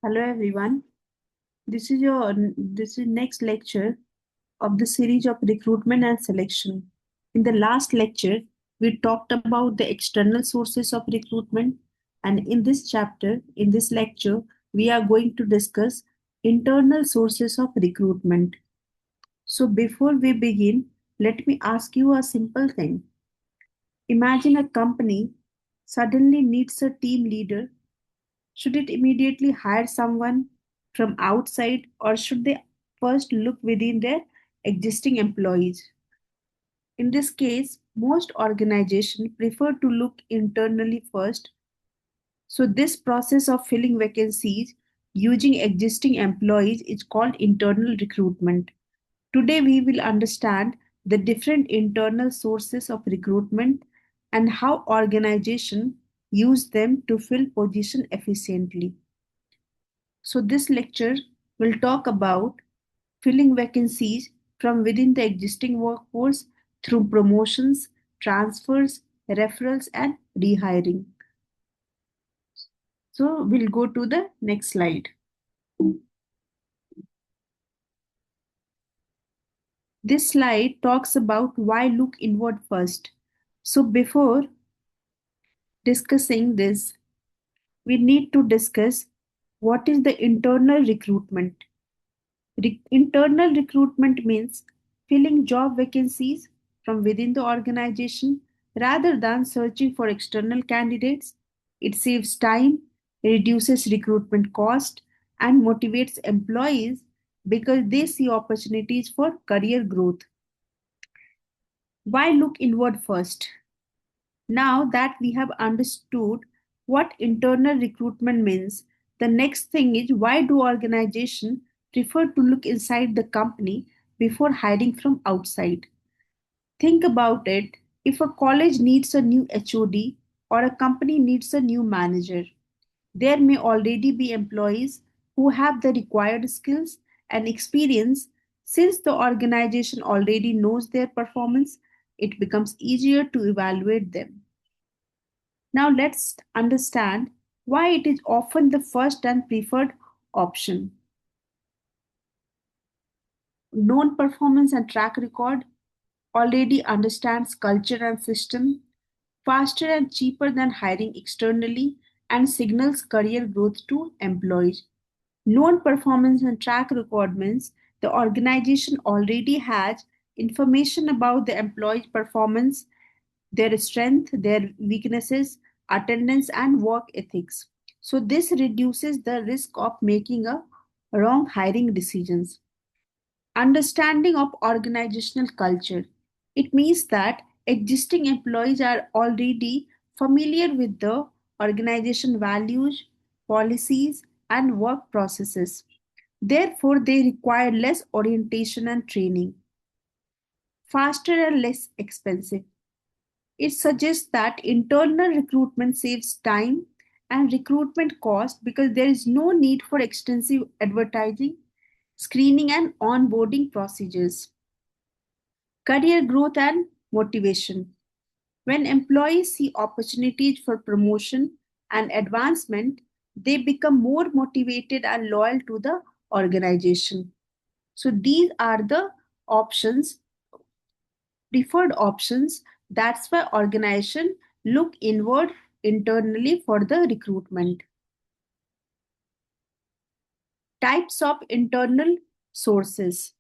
Hello everyone. This is next lecture of the series of recruitment and selection. In the last lecture, we talked about the external sources of recruitment, and in this lecture, we are going to discuss internal sources of recruitment. So before we begin, let me ask you a simple thing. Imagine a company suddenly needs a team leader. Should it immediately hire someone from outside, or should they first look within their existing employees? In this case, most organizations prefer to look internally first. So, this process of filling vacancies using existing employees is called internal recruitment. Today, we will understand the different internal sources of recruitment and how organizations use them to fill positions efficiently. So, this lecture will talk about filling vacancies from within the existing workforce through promotions, transfers, referrals, and rehiring. So, we'll go to the next slide. This slide talks about why look inward first. So, before discussing this, we need to discuss what is the internal recruitment. Internal recruitment means filling job vacancies from within the organization rather than searching for external candidates. It saves time, reduces recruitment cost, and motivates employees because they see opportunities for career growth. Why look inward first? Now that we have understood what internal recruitment means, the next thing is why do organizations prefer to look inside the company before hiring from outside? Think about it. If a college needs a new HOD or a company needs a new manager, there may already be employees who have the required skills and experience. Since the organization already knows their performance, it becomes easier to evaluate them. Now let's understand why it is often the first and preferred option. Known performance and track record, already understands culture and system, faster and cheaper than hiring externally, and signals career growth to employees. Known performance and track record means the organization already has information about the employee's performance, their strength, their weaknesses, attendance, and work ethics. So this reduces the risk of making a wrong hiring decisions. Understanding of organizational culture. It means that existing employees are already familiar with the organization values, policies, and work processes. Therefore, they require less orientation and training. Faster and less expensive. It suggests that internal recruitment saves time and recruitment cost because there is no need for extensive advertising, screening, and onboarding procedures. Career growth and motivation. When employees see opportunities for promotion and advancement, they become more motivated and loyal to the organization. So, these are the options, preferred options. That's why organization look inward internally for the recruitment. Types of internal sources.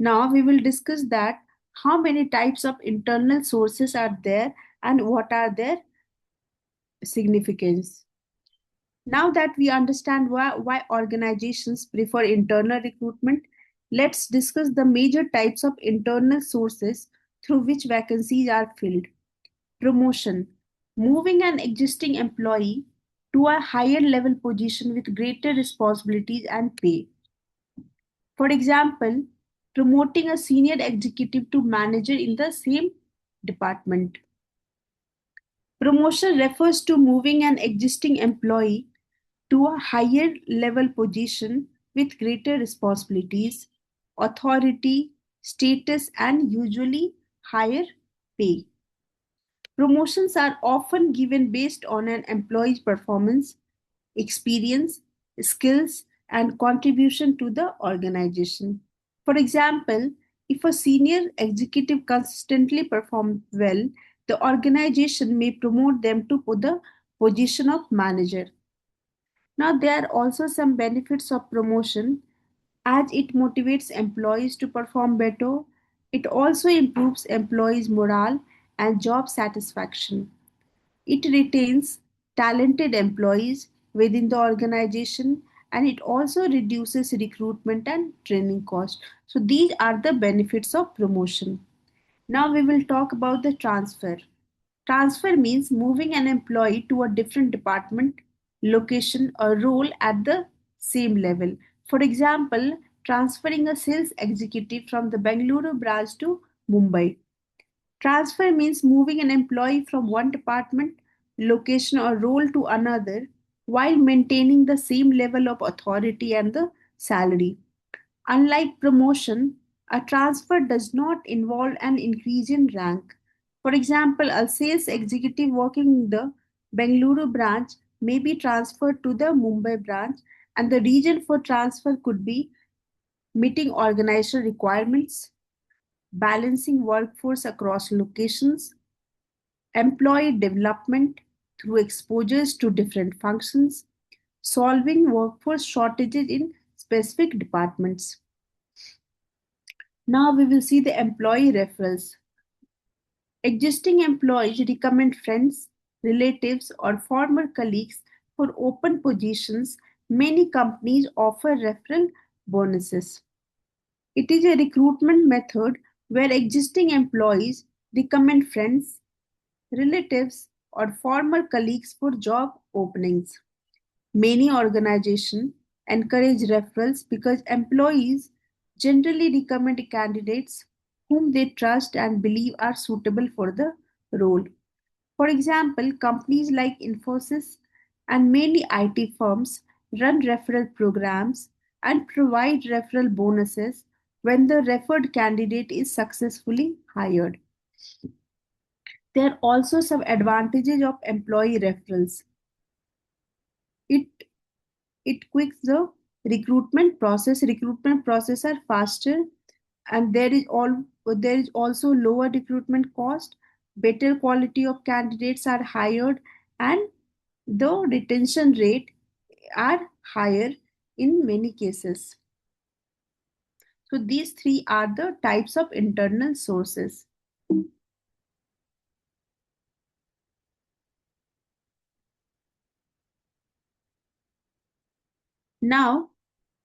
Now we will discuss that how many types of internal sources are there and what are their significance. Now that we understand why organizations prefer internal recruitment, let's discuss the major types of internal sources through which vacancies are filled. Promotion, moving an existing employee to a higher level position with greater responsibilities and pay. For example, promoting a senior executive to manager in the same department. Promotion refers to moving an existing employee to a higher level position with greater responsibilities, authority, status, and usually higher pay. Promotions are often given based on an employee's performance, experience, skills, and contribution to the organization. For example, if a senior executive consistently performs well, the organization may promote them to the position of manager. Now, there are also some benefits of promotion as it motivates employees to perform better. It also improves employees' morale and job satisfaction. It retains talented employees within the organization, and it also reduces recruitment and training costs. So, these are the benefits of promotion. Now, we will talk about the transfer. Transfer means moving an employee to a different department, location, or role at the same level. For example, transferring a sales executive from the Bengaluru branch to Mumbai. Transfer means moving an employee from one department, location, or role to another while maintaining the same level of authority and the salary. Unlike promotion, a transfer does not involve an increase in rank. For example, a sales executive working in the Bengaluru branch may be transferred to the Mumbai branch, and the reason for transfer could be meeting organizational requirements, balancing workforce across locations, employee development through exposures to different functions, solving workforce shortages in specific departments. Now we will see the employee referrals. Existing employees recommend friends, relatives, or former colleagues for open positions. Many companies offer referral bonuses. It is a recruitment method where existing employees recommend friends, relatives, or former colleagues for job openings. Many organizations encourage referrals because employees generally recommend candidates whom they trust and believe are suitable for the role. For example, companies like Infosys and many IT firms run referral programs and provide referral bonuses when the referred candidate is successfully hired. There are also some advantages of employee referrals. It it quicks the recruitment process are faster, and there is also lower recruitment cost, better quality of candidates are hired, and the retention rate are higher in many cases. So these three are the types of internal sources. Now,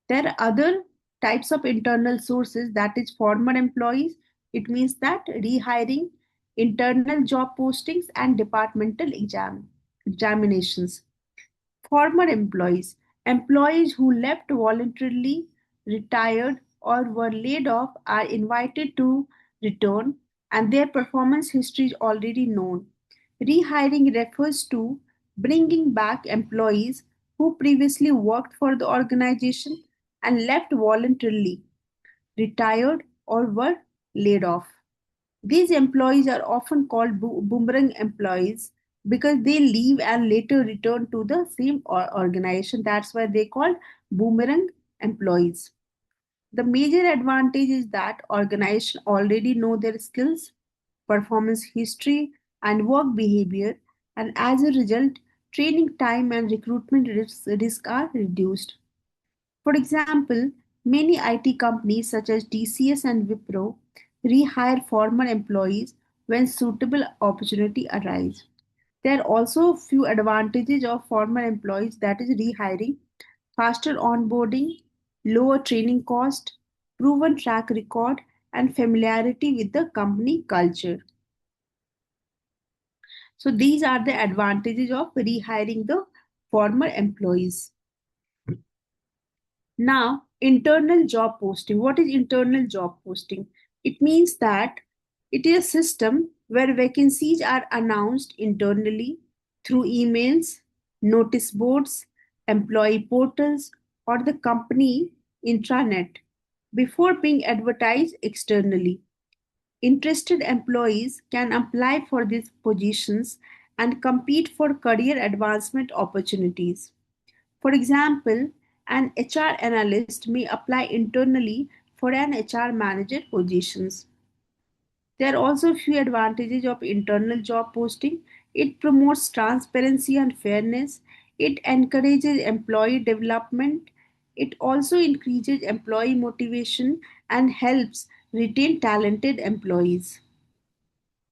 there are other types of internal sources, that is former employees. It means that rehiring, internal job postings, and departmental examinations. Former employees, employees who left voluntarily, retired, or were laid off are invited to return, and their performance history is already known. Rehiring refers to bringing back employees who previously worked for the organization and left voluntarily, retired, or were laid off. These employees are often called boomerang employees because they leave and later return to the same organization. That's why they call boomerang employees. The major advantage is that organizations already know their skills, performance history, and work behavior, and as a result, training time and recruitment risk are reduced. For example, many IT companies such as TCS and Wipro rehire former employees when suitable opportunity arise. There are also few advantages of former employees, that is rehiring, faster onboarding, lower training cost, proven track record, and familiarity with the company culture. So these are the advantages of rehiring the former employees. Now, internal job posting. What is internal job posting? It means that it is a system where vacancies are announced internally through emails, notice boards, employee portals, or the company intranet before being advertised externally. Interested employees can apply for these positions and compete for career advancement opportunities. For example, An HR analyst may apply internally for an HR manager positions. There are also few advantages of internal job posting. It promotes transparency and fairness. It encourages employee development. It also increases employee motivation and helps retain talented employees.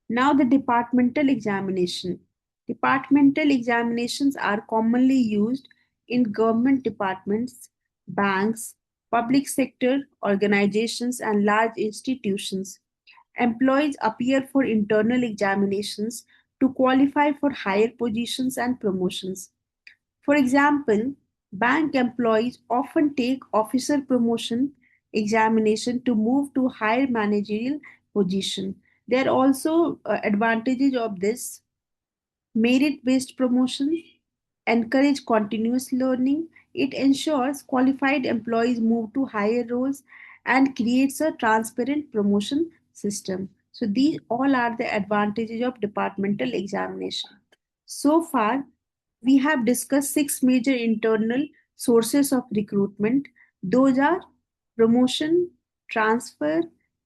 Now, the departmental examination. Departmental examinations are commonly used in government departments, banks, public sector organizations, and large institutions. Employees appear for internal examinations to qualify for higher positions and promotions. For example, bank employees often take officer promotion examination to move to higher managerial position. There are also advantages of this. Merit based promotion encourage continuous learning. It ensures qualified employees move to higher roles and creates a transparent promotion system. So, these all are the advantages of departmental examination. So far, we have discussed six major internal sources of recruitment. Those are promotion, transfer,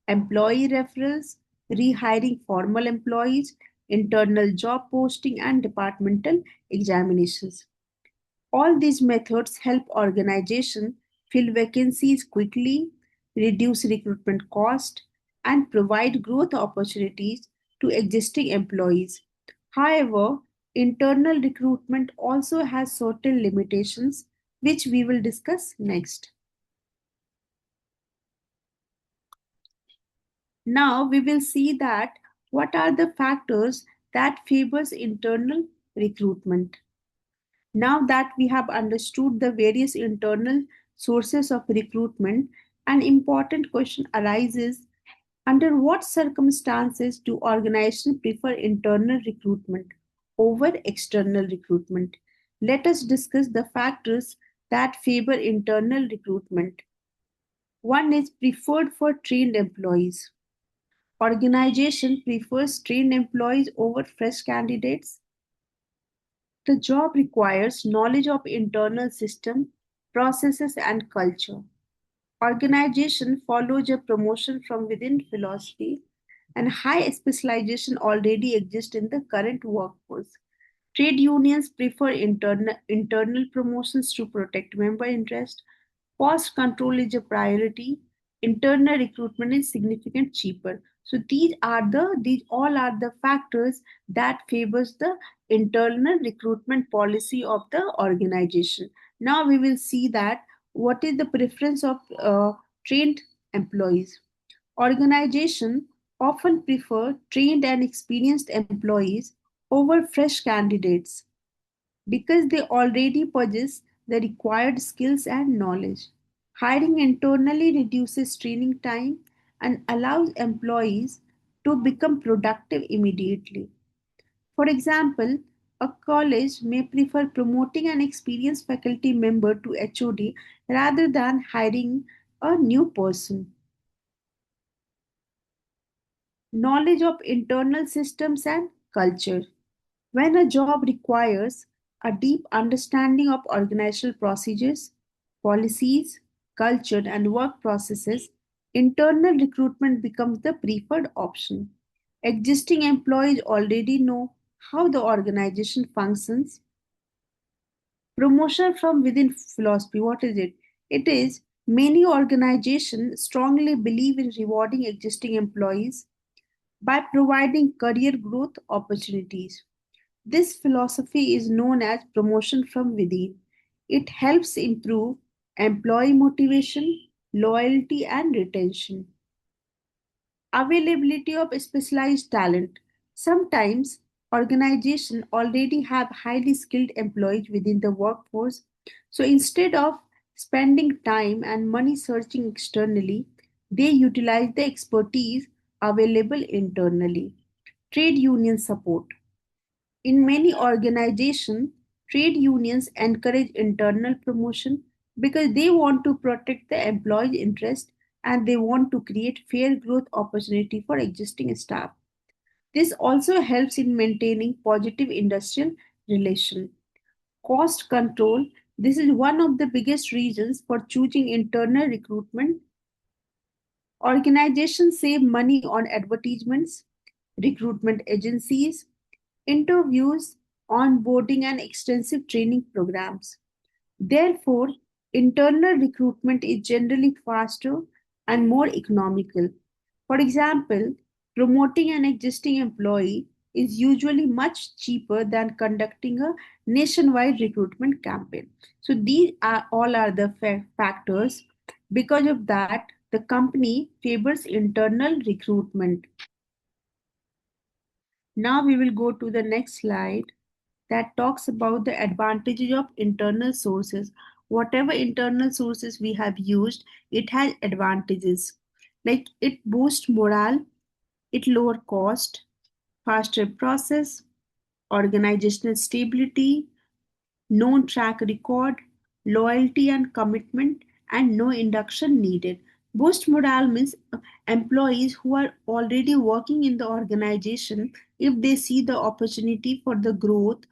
employee referrals, rehiring formal employees, internal job posting, and departmental examinations. All these methods help organizations fill vacancies quickly, reduce recruitment cost, and provide growth opportunities to existing employees. However, internal recruitment also has certain limitations, which we will discuss next. Now we will see that what are the factors that favors internal recruitment. Now that we have understood the various internal sources of recruitment, an important question arises: under what circumstances do organizations prefer internal recruitment over external recruitment? Let us discuss the factors that favor internal recruitment. One is preferred for trained employees. Organization prefers trained employees over fresh candidates. The job requires knowledge of internal system, processes, and culture. Organization follows a promotion from within philosophy, and high specialization already exists in the current workforce. Trade unions prefer internal promotions to protect member interest. Cost control is a priority. Internal recruitment is significantly cheaper. So these all are the factors that favors the internal recruitment policy of the organization. Now we will see that what is the preference of trained employees. Organization often prefer trained and experienced employees over fresh candidates because they already possess the required skills and knowledge. Hiring internally reduces training time and allows employees to become productive immediately. For example, a college may prefer promoting an experienced faculty member to HOD rather than hiring a new person. Knowledge of internal systems and culture. When a job requires a deep understanding of organizational procedures, policies, culture, and work processes, internal recruitment becomes the preferred option. Existing employees already know how the organization functions. Promotion from within philosophy, what is it? It is many organizations strongly believe in rewarding existing employees by providing career growth opportunities. This philosophy is known as promotion from within. It helps improve employee motivation, loyalty, and retention. Availability of specialized talent. Sometimes organizations already have highly skilled employees within the workforce. So instead of spending time and money searching externally, they utilize the expertise available internally. Trade union support. In many organizations, trade unions encourage internal promotion because they want to protect the employee's interest and they want to create fair growth opportunity for existing staff. This also helps in maintaining positive industrial relation. Cost control This is one of the biggest reasons for choosing internal recruitment. Organizations save money on advertisements, recruitment agencies, interviews, onboarding, and extensive training programs. Therefore, internal recruitment is generally faster and more economical. For example, promoting an existing employee is usually much cheaper than conducting a nationwide recruitment campaign. So these are all are the factors. Because of that, the company favors internal recruitment. Now we will go to the next slide that talks about the advantages of internal sources. Whatever internal sources we have used, it has advantages. Like it boosts morale, it lower cost, faster process, organizational stability, known track record, loyalty and commitment, and no induction needed. Boost morale means employees who are already working in the organization, if they see the opportunity for the growth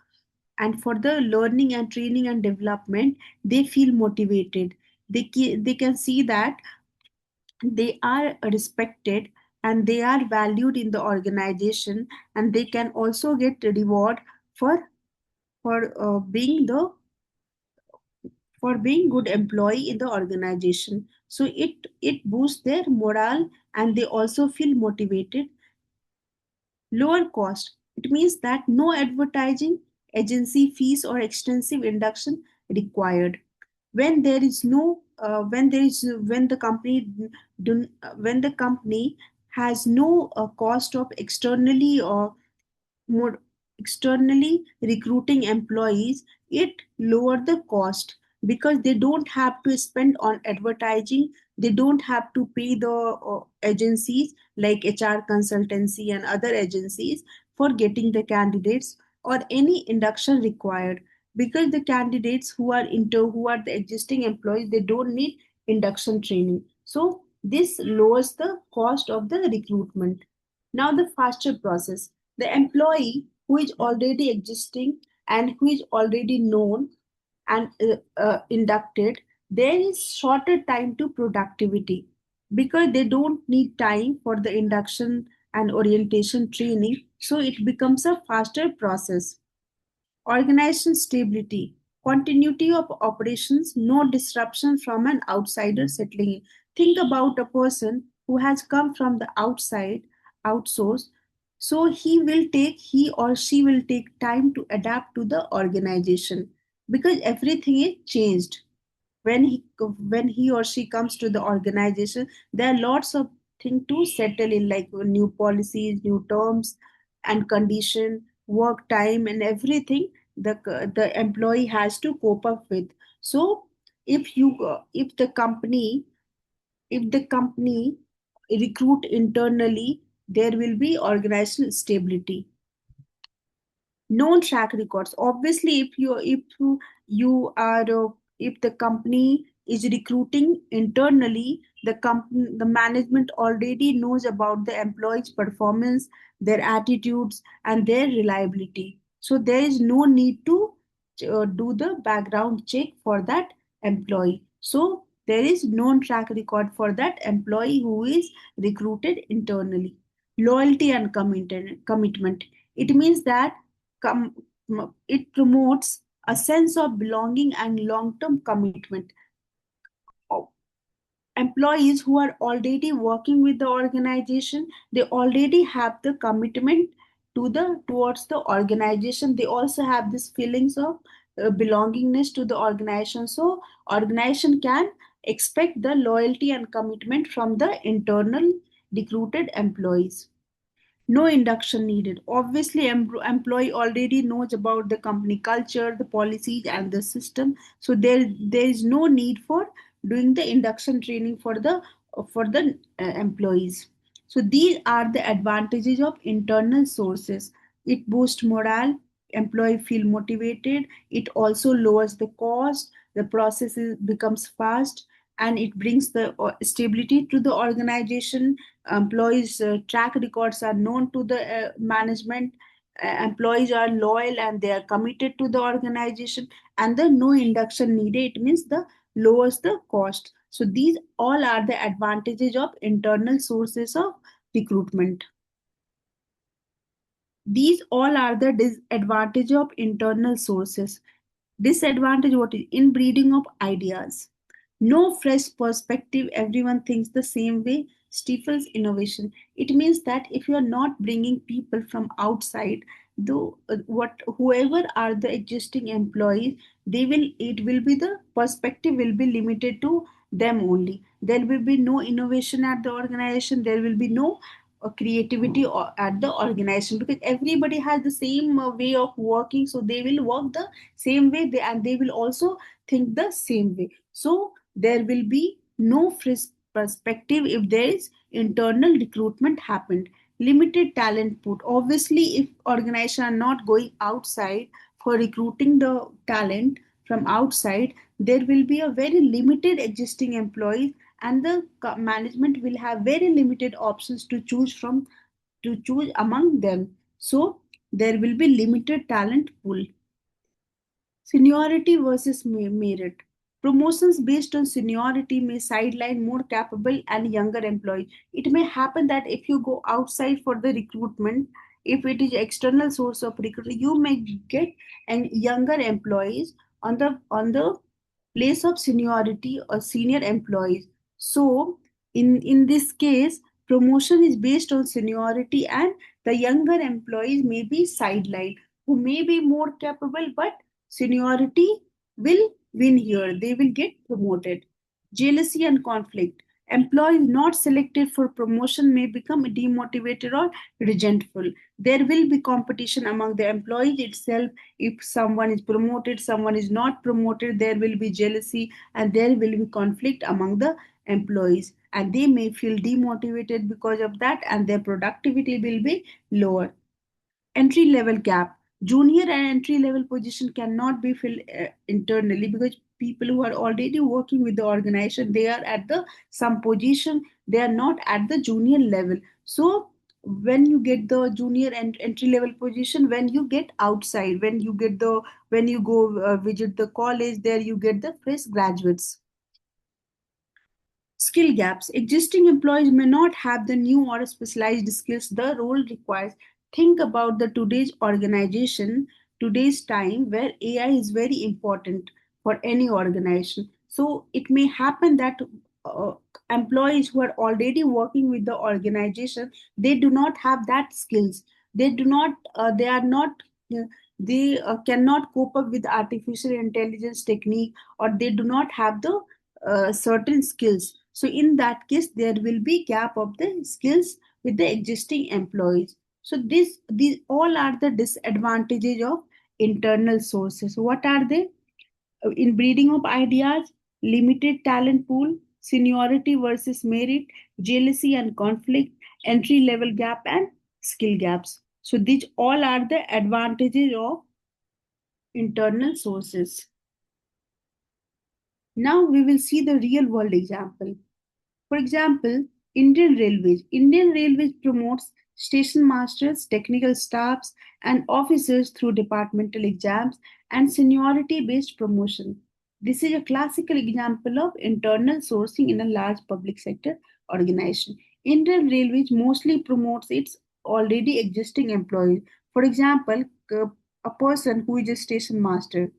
and for the learning and training and development, they feel motivated. They can see that they are respected and they are valued in the organization, and they can also get reward for being good employee in the organization. So it boosts their morale and they also feel motivated. Lower cost, it means that no advertising, agency fees, or extensive induction required. When there is no when there is when the company when the company has no cost of more externally recruiting employees, it lower the cost because they don't have to spend on advertising, they don't have to pay the agencies like HR consultancy and other agencies for getting the candidates or any induction required, because the candidates who are the existing employees, they don't need induction training. So this lowers the cost of the recruitment. Now the faster process, the employee who is already existing and who is already known and inducted, there is shorter time to productivity because they don't need time for the induction and orientation training. So it becomes a faster process. Organization stability, continuity of operations, no disruption from an outsider settling in. Think about a person who has come from the outside, outsource. So he or she will take time to adapt to the organization because everything is changed. When he or she comes to the organization, there are lots of things to settle in, like new policies, new terms and condition, work time, and everything the employee has to cope up with. So if you if the company recruit internally, there will be organizational stability. Known track records, obviously you are if the company is recruiting internally, the management already knows about the employees performance, their attitudes, and their reliability, so there is no need to do the background check for that employee. So there is known track record for that employee who is recruited internally. Loyalty and commitment, it means that com- it promotes a sense of belonging and long-term commitment. Employees who are already working with the organization, they already have the commitment towards the organization. They also have this feelings of belongingness to the organization, so organization can expect the loyalty and commitment from the internal recruited employees. No induction needed. Obviously, employee already knows about the company culture, the policies, and the system. So there is no need for doing the induction training for the employees. So these are the advantages of internal sources. It boosts morale. Employee feel motivated. It also lowers the cost. The process becomes fast, and it brings the stability to the organization. Employees track records are known to the management, employees are loyal and they are committed to the organization, and the no induction needed, it means the lowers the cost. So these all are the advantages of internal sources of recruitment. These all are the disadvantage of internal sources. Disadvantage what is inbreeding of ideas. No fresh perspective, everyone thinks the same way, stifles innovation. It means that if you are not bringing people from outside, though what whoever are the existing employees, they will it will be the perspective will be limited to them only. There will be no innovation at the organization. There will be no creativity at the organization, because everybody has the same way of working, so they will work the same way and they will also think the same way. So there will be no fresh perspective if there is internal recruitment happened. Limited talent pool. Obviously, if organizations are not going outside for recruiting the talent from outside, there will be a very limited existing employees, and the management will have very limited options to choose among them. So there will be limited talent pool. Seniority versus merit. Promotions based on seniority may sideline more capable and younger employees. It may happen that if you go outside for the recruitment, if it is external source of recruitment, you may get and younger employees on the place of seniority or senior employees. So in this case, promotion is based on seniority, and the younger employees may be sidelined, who may be more capable, but seniority will win here. They will get promoted. Jealousy and conflict. Employees not selected for promotion may become demotivated or resentful. There will be competition among the employees itself. If someone is promoted, someone is not promoted, there will be jealousy and there will be conflict among the employees. And they may feel demotivated because of that, and their productivity will be lower. Entry level gap. Junior and entry level position cannot be filled internally, because people who are already working with the organization, they are at the some position, they are not at the junior level. So when you get the junior and entry level position, when you get outside, when you go visit the college, there you get the fresh graduates. Skill gaps. Existing employees may not have the new or specialized skills the role requires. Think about the today's organization, today's time, where AI is very important for any organization. So it may happen that uh, employees who are already working with the organization, they do not have that skills. They do not. They are not. They cannot cope up with artificial intelligence technique, or they do not have the certain skills. So in that case, there will be gap of the skills with the existing employees. So these all are the disadvantages of internal sources. What are they? Inbreeding of ideas, limited talent pool, seniority versus merit, jealousy and conflict, entry level gap, and skill gaps. So these all are the advantages of internal sources. Now we will see the real world example. For example, Indian Railways. Indian Railways promotes station masters, technical staffs, and officers through departmental exams and seniority based promotion. This is a classical example of internal sourcing in a large public sector organization. Indian Railways mostly promotes its already existing employees. For example, a person who is a station master,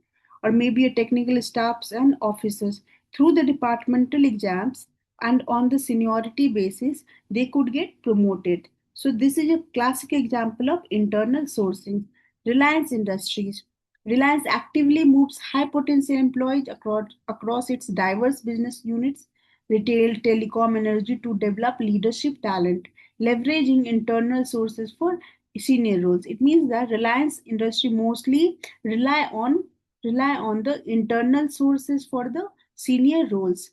or maybe a technical staffs and officers, through the departmental exams and on the seniority basis, they could get promoted. So this is a classic example of internal sourcing. Reliance Industries. Reliance actively moves high potential employees across its diverse business units, retail, telecom, energy, to develop leadership talent, leveraging internal sources for senior roles. It means that Reliance Industry mostly rely on rely on the internal sources for the senior roles.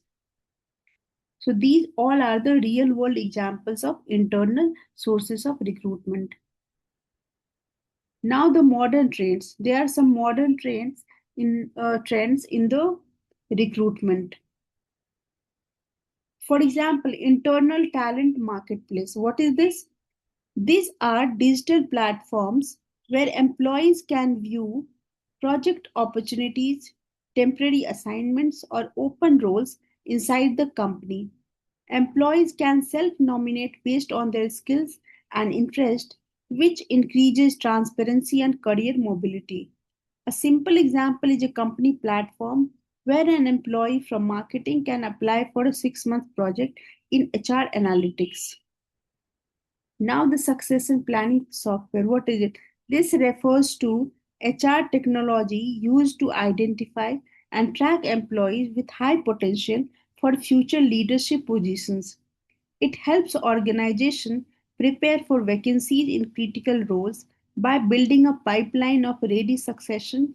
So these all are the real world examples of internal sources of recruitment. Now the modern trends. There are some modern trends in the recruitment. For example, internal talent marketplace. What is this? These are digital platforms where employees can view project opportunities, temporary assignments, or open roles inside the company. Employees can self nominate based on their skills and interest, which increases transparency and career mobility. A simple example is a company platform where an employee from marketing can apply for a 6-month project in HR analytics. Now, the succession planning software, what is it? This refers to HR technology used to identify and track employees with high potential for future leadership positions. It helps organizations prepare for vacancies in critical roles by building a pipeline of ready succession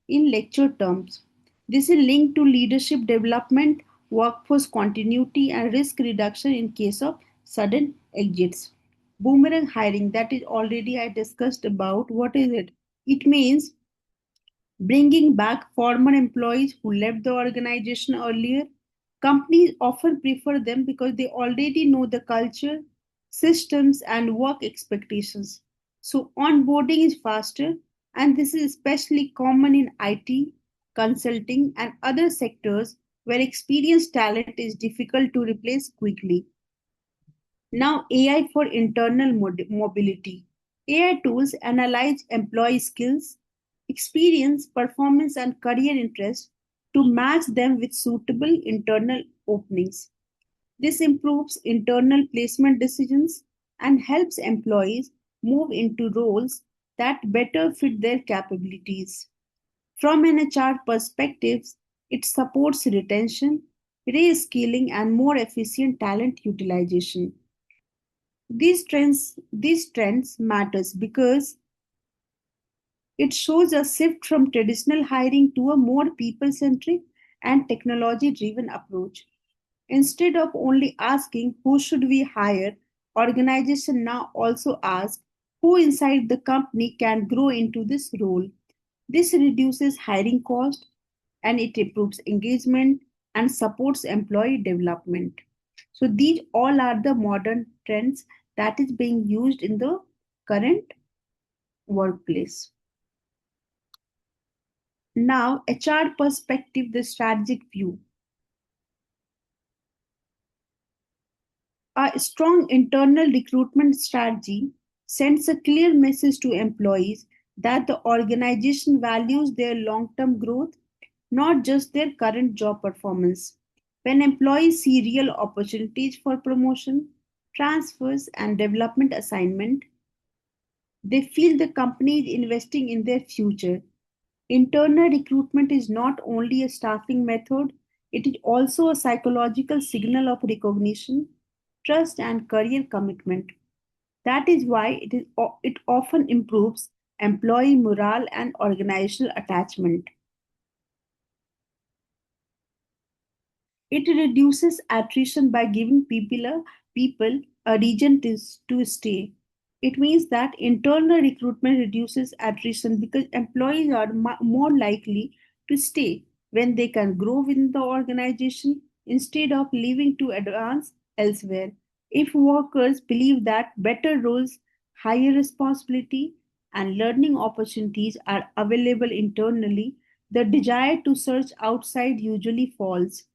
in lecture terms. This is linked to leadership development, workforce continuity, and risk reduction in case of sudden exits. Boomerang hiring, that is already I discussed about. What is it? It means bringing back former employees who left the organization earlier. Companies often prefer them because they already know the culture, systems, and work expectations. So, onboarding is faster, and this is especially common in IT, consulting, and other sectors where experienced talent is difficult to replace quickly. Now, AI for internal mobility. AI tools analyze employee skills, experience, performance, and career interests to match them with suitable internal openings. This improves internal placement decisions and helps employees move into roles that better fit their capabilities. From an HR perspective, it supports retention, reskilling, and more efficient talent utilization. These trends matters because it shows a shift from traditional hiring to a more people-centric and technology-driven approach. Instead of only asking who should we hire, organizations now also ask who inside the company can grow into this role. This reduces hiring cost and it improves engagement and supports employee development. So these all are the modern trends that is being used in the current workplace. Now, HR perspective, the strategic view. A strong internal recruitment strategy sends a clear message to employees that the organization values their long term growth, not just their current job performance. When employees see real opportunities for promotion, transfers, and development assignment, they feel the company is investing in their future. Internal recruitment is not only a staffing method, it is also a psychological signal of recognition, trust, and career commitment. That is why it often improves employee morale and organizational attachment. It reduces attrition by giving people a reason to stay. It means that internal recruitment reduces attrition because employees are more likely to stay when they can grow within the organization instead of leaving to advance elsewhere. If workers believe that better roles, higher responsibility, and learning opportunities are available internally, the desire to search outside usually falls.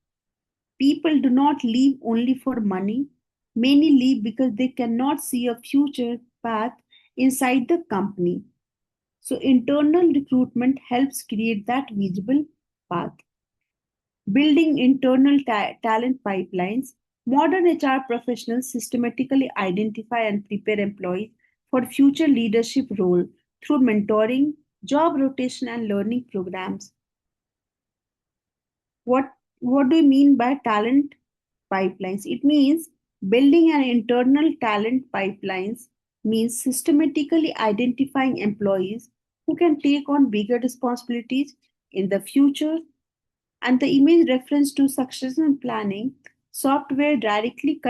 People do not leave only for money. Many leave because they cannot see a future path inside the company. So, internal recruitment helps create that visible path. Building internal talent pipelines, modern HR professionals systematically identify and prepare employees for future leadership role through mentoring, job rotation, and learning programs. What what do you mean by talent pipelines? It means building an internal talent pipelines means systematically identifying employees who can take on bigger responsibilities in the future, and the image reference to succession planning software directly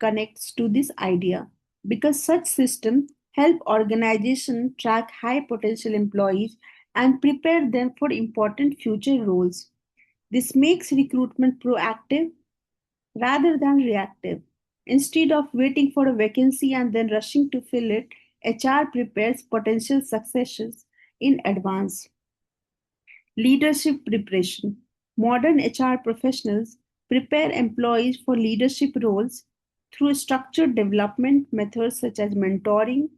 connects to this idea because such systems help organizations track high potential employees and prepare them for important future roles. This makes recruitment proactive rather than reactive. Instead of waiting for a vacancy and then rushing to fill it, HR prepares potential successors in advance. Leadership preparation. Modern HR professionals prepare employees for leadership roles through structured development methods such as mentoring,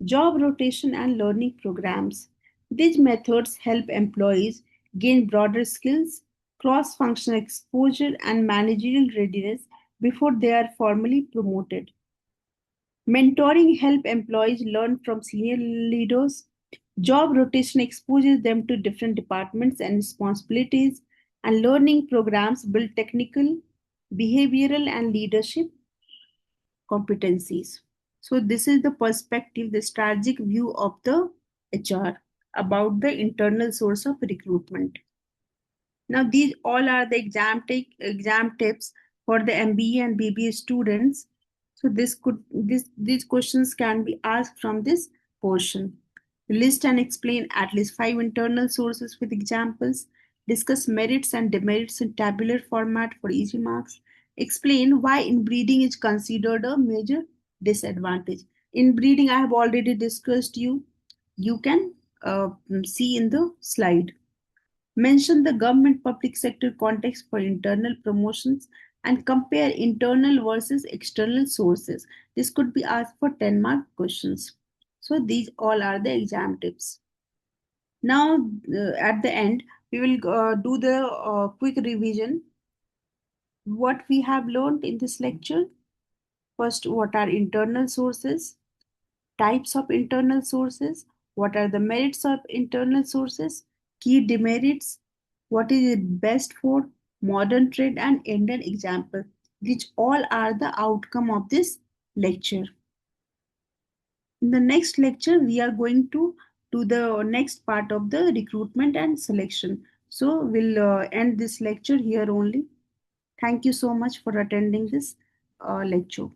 job rotation, and learning programs. These methods help employees gain broader skills, cross functional exposure, and managerial readiness before they are formally promoted. Mentoring helps employees learn from senior leaders. Job rotation exposes them to different departments and responsibilities, and learning programs build technical, behavioral, and leadership competencies. So, this is the perspective, the strategic view of the HR about the internal source of recruitment. Now, these all are the exam tips for the MBA and BBA students. So these questions can be asked from this portion. List and explain at least 5 internal sources with examples. Discuss merits and demerits in tabular format for easy marks. Explain why inbreeding is considered a major disadvantage. Inbreeding I have already discussed you. You can see in the slide. Mention the government public sector context for internal promotions and compare internal versus external sources. This could be asked for 10-mark questions. So these all are the exam tips. Now at the end, we will do the quick revision. What we have learned in this lecture. First, what are internal sources? Types of internal sources, what are the merits of internal sources, key demerits, what is it best for, modern trend and Indian example. These all are the outcome of this lecture. In the next lecture, we are going to do the next part of the recruitment and selection. So we'll end this lecture here only. Thank you so much for attending this lecture.